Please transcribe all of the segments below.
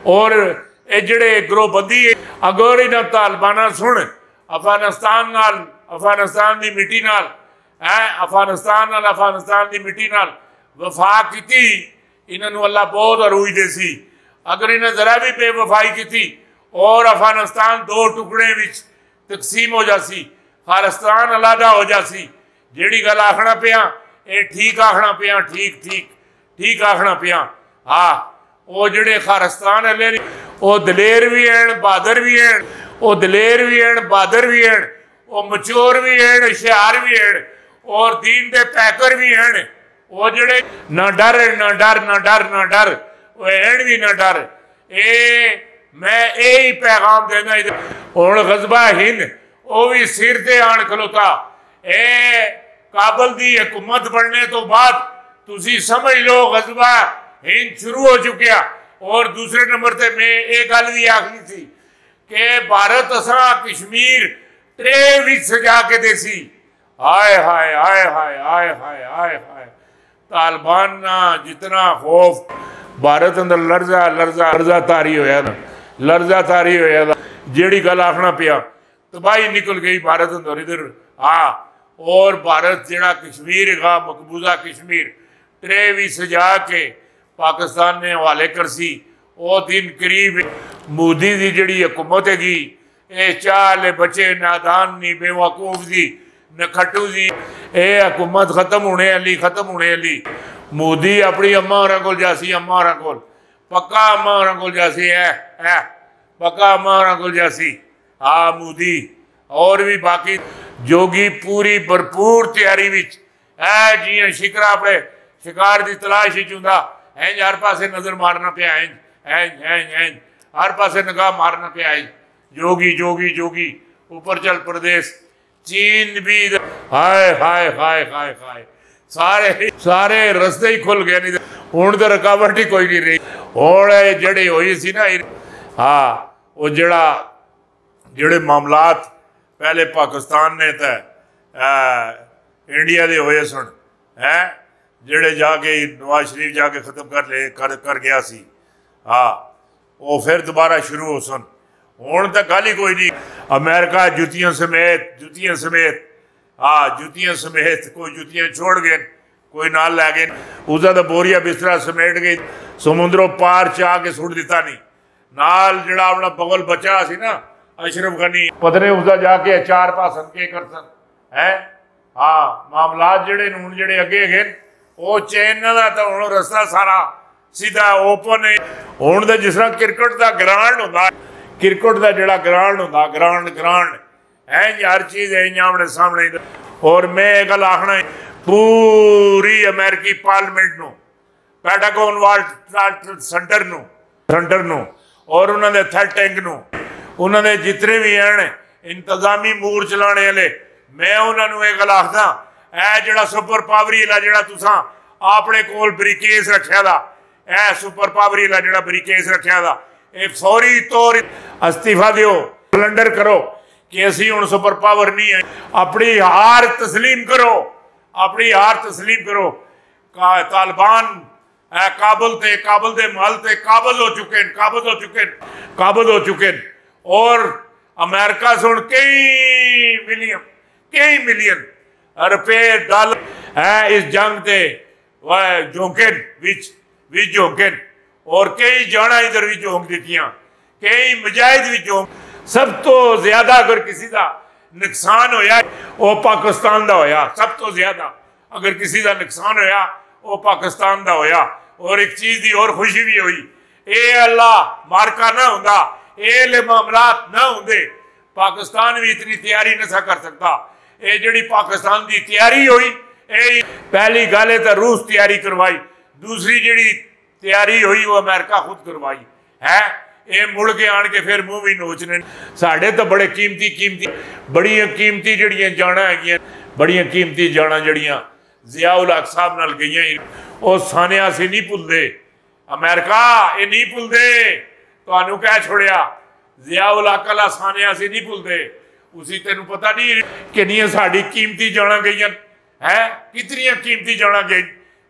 اور یہ جڑے گروہبندی اگر انہاں طالباناں سن افغانستان دی مٹی نال افغانستان دی مٹی نال وفا کیتی انہوں اللہ بہت عروج دے سی. اگر انہیں ذرا بھی بے وفائی کیتی اور افغانستان دو ٹکڑے وچ تقسیم ہو جاسی, خارستان علیحدہ ہو جاسی. جیڑی گل آکھنا پیاں اے ٹھیک آکھنا پیاں, ٹھیک آکھنا پیاں. ہاں وہ جڑے خارستان والے وہ دلیر بھی ہیں, بہادر بھی ہیں, وہ دلیر بھی ہیں, بہادر بھی ہیں, وہ مچور بھی ہیں, ہوشیار بھی ہیں, اور دین دے پیکر بھی ہیں. وہ جڑے نہ ڈر وہ این بھی نہ ڈر. میں یہی پیغام دینا ہوں غزبہ ہند وہ بھی سر تے آن کھلوتا. کابل دی حکومت بننے تو بعد تسی سمجھ لو غزبہ ہند شروع ہو چکیا. اور دوسرے نمبر تے میں ایک گل بھی آخری تھی کہ بھارت اساں کشمیر ٹرے وچ سجا کے دے سی. ہائے ہائے ہائے ہائے ہائے ہائے ہائے ہائے طالبان جتنا خوف بھارت اندر لرزہ تاری ہویا نا, لرزہ تاری ہویا نا. جیڑی گل آکھنا پیا تباہی نکل گئی بھارت اندر ادھر. ہاں اور بھارت جڑا کشمیر کا مقبوضہ کشمیر ٹرے بھی سجا کے پاکستان نے حوالے کرسی. وہ دن قریب مودی دی جڑی حکومت ہے گی اے چالے بچے نادان نہیں بے وقوف دی نکھٹو دی اے حکومت ختم ہونے علی. مودی اپنی اماں ہوراں کول جاسی, اماں ہوراں کول پکا اماں ہوراں کول جاسی پکا اماں ہوراں کول جاسی. ہاں مودی اور بھی باقی جوگی پوری بھرپور تیاری وچ جیاں شکرا اپنے شکار دی تلاش ہی چوندا اینج ہر پاسے نظر مارنا پیا, اینج ہر پاسے نگاہ مارنا پیا. جوگی اوپر چل پردیس چین بھی ہائے ہائے ہائے ہائے ہائے سارے رستے ہی کھل گئے. نہیں ہوں تو رکاوٹ ہی کوئی نہیں رہی. ہوں جڑی ہوئی سی نا ہاں وہ جڑے معاملات پہلے پاکستان نے تے انڈیا دے ہوئے سن جڑے جا کے نواز شریف جا کے ختم کر گیا سی. ہاں وہ پھر دوبارہ شروع ہو سن. ہوں تو گل ہی کوئی نہیں. امریکہ جتیاں سمیت ہاں جتیاں سمیت کوئی جتیاں چھوڑ گئے کوئی نال لے گئے. اسا تو بوریا بسترا سمیٹ گئی سمندروں پار چاہ کے سٹ دیتا نہیں. نال جڑا اپنا بغل بچا سی نا اشرف غنی پتنے اسا جا کے چار پاسن کے کرسن ہاں معاملات جڑے اگے گئے وہ چین نہ تو ہوں رستہ سارا سیدھا اوپن ہے. ہوں تو جس طرح کرکٹ دا گراؤنڈ ہوتا کرکٹ دا جڑا گراؤنڈ ہوتا گراؤنڈ ہر چیز ہے آمنے سامنے. اور میں ایک گل آخنا پوری امریکی پارلیمنٹ نو پیٹاگون وال سینٹر نو اور انہوں نے تھنک ٹینک نو انہوں نے جتنے بھی ہیں انتظامی مور چلانے والے میں انہوں نے ایک گل آخدا جڑا سپر پاوری والا جڑا تساں اپنے کول بریکیس رکھیا دا سپر پاوری والا جڑا بریکیس رکھیا دا فوری طور استعفیٰ دیو سرنڈر کرو کہ اسی ہوں سپر پاور نہیں ہے. اپنی ہار تسلیم کرو. طالبان کابل دے محل تے قابض ہو چکے اور امریکہ سن کئی ملین روپے ڈالر اس جنگ تے جھونکن اور کئی جانا ادھر بھی جھونک دیتیاں کئی مجاہد بھی جھونک. سب تو زیادہ اگر کسی دا نقصان ہویا وہ پاکستان دا ہویا. سب تو زیادہ اگر کسی دا نقصان ہویا وہ پاکستان دا ہویا. اور ایک چیز دی اور خوشی بھی ہوئی اے اللہ مارکا نہ ہوندا اے لے معاملات نہ ہوندے پاکستان بھی اتنی تیاری نہ کر سکتا. اے جڑی پاکستان دی تیاری ہوئی اے پہلی گل ہے تو روس تیاری کروائی. دوسری جڑی تیاری ہوئی وہ امریکہ خود کروائی اے مڑ کے آن کے پھر منہ بھی نوچنے. ساڑھے تو بڑے بڑی قیمتی جڑیاں جانا ہے بڑی قیمتی جانا جڑیاں ضیاء الحق صاحب نال گئیاں وہ سانیہ سے نہیں بھول دے. امریکہ یہ نہیں بھول دے تو انہوں کہہ چھوڑیا ضیاء الحق اللہ سانیہ سے نہیں بھول دے. اسی تینوں پتہ نہیں کہ نہیں ساڑھی قیمتی جانا گئیاں کتنی قیمتی جانا گئی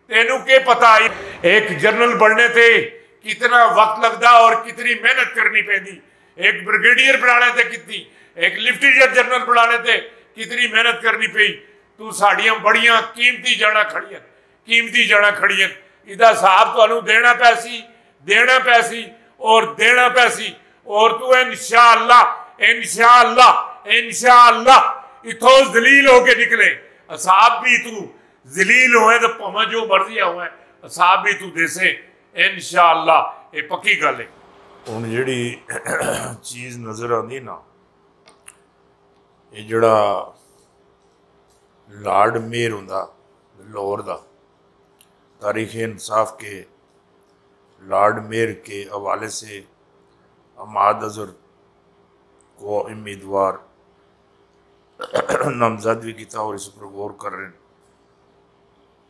تینوں کے پتہ. ایک جنرل بڑھنے تھے کتنا وقت لگتا اور کتنی محنت کرنی پہنتی. ایک بریگیڈیئر بنانے تے کتنی، ایک لیفٹیننٹ جنرل بنانے تے کتنی محنت کرنی پئی. تو ساڑیاں بڑیاں قیمتی جانا کھڑیاں ادا صاحب تو دینا پیسی اور تو انشاءاللہ اتھوں ذلیل ہو کے نکلے. اصحاب بھی تو ذلیل ہوئے تو پاویں جو مرضی ہوئے اصحاب بھی تو دیسے انشاءاللہ. یہ پکی گل ہے. ہن جڑی چیز نظر آندی نا، یہ جڑا لارڈ میر ہوندا لاہور دا، تاریخ انصاف کے لارڈ میر کے حوالے سے عماد اظہر کو امیدوار نامزدگی کیتا اور اس پر غور کر رہے ہیں.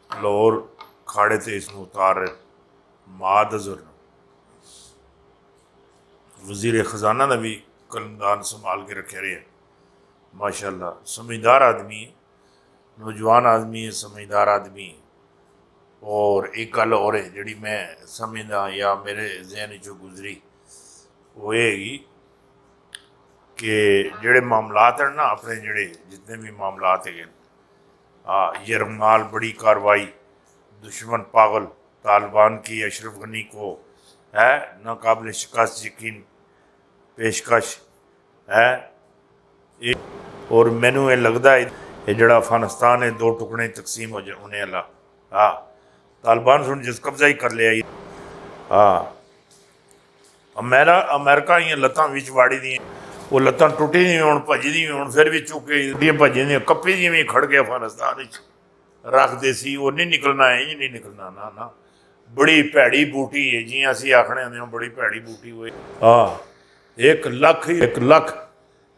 لاہور کھاڑے تے اس میں اتار رہے عماد اظہر وزیر خزانہ نے بھی قلمدان سنبھال کے رکھے رہے ہیں. ماشاءاللہ سمجھدار آدمی ہے، نوجوان آدمی ہے، سمجھدار آدمی ہے. اور ایک گل اور ہے جڑی میں سمجھدا یا میرے ذہن چوں گزری، وہ یہ ہے کہ جڑے معاملات ہیں نا اپنے جڑے جتنے بھی معاملات ہیں، یرغمال بڑی کاروائی، دشمن پاگل، طالبان کی اشرف غنی کو ہے ناقابل شکست یقین پیشکش ہے. اور مینوں یہ لگتا ہے یہ جڑا افغانستان ہے دو ٹکڑے تقسیم ہو ہونے والا، طالبان سن جس قبضہ ہی کر لیا. امریکہ یہ لتاں وچ واڑی دی وہ لتاں ٹوٹی دی ہون بھجی دی ہون پھر بھی چکے بھجی دی کپی دی بھی کھڑ کے افغانستان رکھ دے سی. وہ نہیں نکلنا ہے، نہیں نکلنا نا. بڑی پیڑی بوٹی ہے جی اسی آخنے ہوں بڑی پیڑی بوٹی ہوئی. 1 لاکھ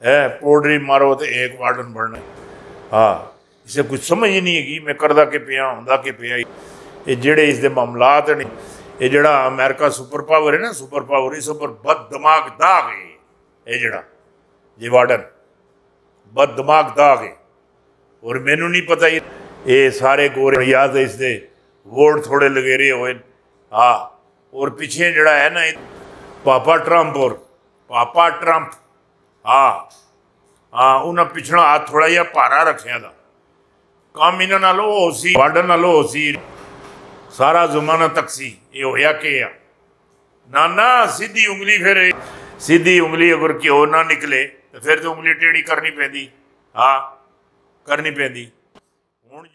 ہے پوڈری مارو تو ایک وارڈن بڑھنا. اسے کچھ سمجھ ہی نہیں ہے گی میں کردہ کے پیا ہوں کہ پیا. یہ جڑے اس دے معاملات ہیں یہ جڑا امریکہ سپر پاور ہے نا، سپر پاور اس پر بد دماغ داغ ہے. یہ جڑا یہ وارڈن بد دماغ داغ ہے. اور مینوں نہیں پتہ یہ سارے گورے یاد ہے اس دے ووٹ تھوڑے لگے ہوئے. اور پیچھے جڑا ہے نا پاپا ٹرمپ انہاں پچھڑا ہاتھ تھوڑا جہا پارا رکھیا تھا. کام انہاں نالوں ہو سی وارڈن نالوں ہو سی سارا زمانہ تک سی. یہ ہویا کہ نانا سیدھی انگلی پھر سیدھی انگلی اگر کیوں نہ نکلے تو پھر تو انگلی ٹیڑھی کرنی پیندی. کرنی پیندی. ہن